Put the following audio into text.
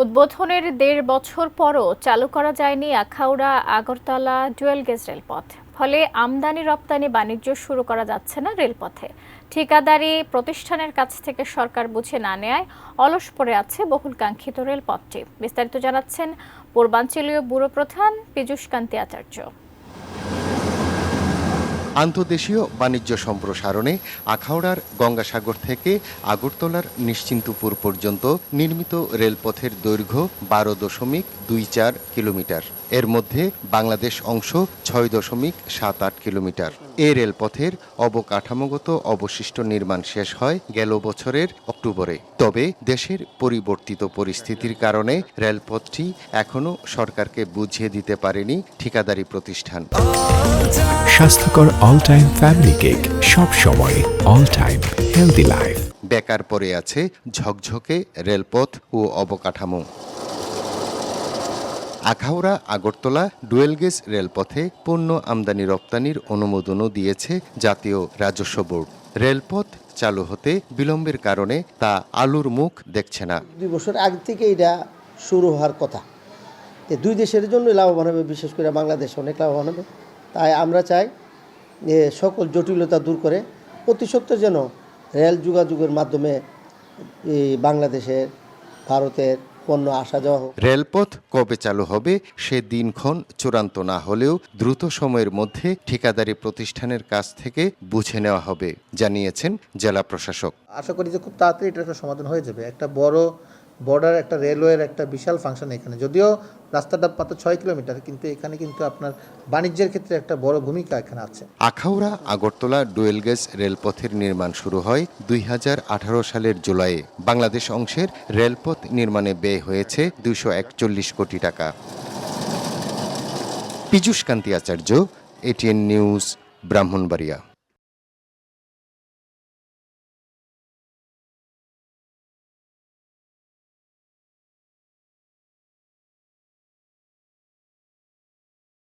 উদ্বোধনের ১.৫ বছর পরও চালু করা যায়নি আখাউড়া আগরতলা ডুয়েল গেজ রেলপথ। ফলে আমদানি রপ্তানি বাণিজ্য শুরু করা যাচ্ছে না রেলপথে। ঠিকাদারি প্রতিষ্ঠানের কাছ থেকে সরকার বুঝে না নেয়ায় অলস পড়ে আছে বহুল কাঙ্ক্ষিত রেলপথটি। বিস্তারিত জানাচ্ছেন পূর্বাঞ্চলীয় ব্যুরো প্রধান পীযূষ কান্তি আচার্য। আন্তর্দেশীয় বাণিজ্য সম্প্রসারণে আখাউড়ার গঙ্গাসাগর থেকে আগরতলার নিশ্চিন্তপুর পর্যন্ত নির্মিত রেলপথের দৈর্ঘ্য ১২.২৪ কিলোমিটার। এর মধ্যে বাংলাদেশ অংশ ৬.৭৮ কিলোমিটার। এ রেলপথের অবকাঠামোগত অবশিষ্ট নির্মাণ শেষ হয় গেল বছরের অক্টোবরে। তবে দেশের পরিবর্তিত পরিস্থিতির কারণে রেলপথটি এখনও সরকারকে বুঝিয়ে দিতে পারেনি ঠিকাদারি প্রতিষ্ঠান। স্বাস্থ্যকর অল টাইম ফ্যামিলি কেক, সব সময় অল টাইম হেলদি লাইফ। বেকার পড়ে আছে ঝকঝকে রেলপথ ও অবকাঠামো। আখাউড়া আগরতলা ডুয়েল গেজ রেলপথে পণ্য আমদানি রপ্তানির অনুমোদনও দিয়েছে জাতীয় রাজস্ব বোর্ড। রেলপথ চালু হতে বিলম্বের কারণে তা আলুর মুখ দেখছে না। ২ বছর আগে থেকে এটা শুরু হওয়ার কথা। দুই দেশের জন্য লাভবান হবে, বিশেষ করে বাংলাদেশ অনেক লাভবান হবে। তাই আমরা চাই যে সকল জটিলতা দূর করে অতি সত্বর যেন রেল যোগাযোগের মাধ্যমে বাংলাদেশের ভারতের পণ্য আসা যাওয়া হোক। রেলপথ কবে চালু হবে সে দিনক্ষণ চূড়ান্ত না হলেও দ্রুত সময়ের মধ্যে ঠিকাদারি প্রতিষ্ঠানের কাছ থেকে বুঝে নেওয়া হবে জানিয়েছেন জেলা প্রশাসক। আশা করি যে খুব তাড়াতাড়ি এটা একটা সমাধান হয়ে যাবে। একটা বড় বর্ডার, একটা রেলওয়ের একটা বিশাল ফাংশন এখানে। যদিও রাস্তাটা মাত্র ৬ কিলোমিটার, কিন্তু এখানে কিন্তু আপনার বাণিজ্যের ক্ষেত্রে একটা বড় ভূমিকা এখানে আছে। আখাউড়া আগরতলা ডুয়েল গেজ রেলপথের নির্মাণ শুরু হয় ২০১৮ সালের জুলাইয়ে। বাংলাদেশ অংশের রেলপথ নির্মাণে ব্যয় হয়েছে ২৪১ কোটি টাকা। পীযূষ কান্তি আচার্য, এটিএন নিউজ, ব্রাহ্মণবাড়িয়া।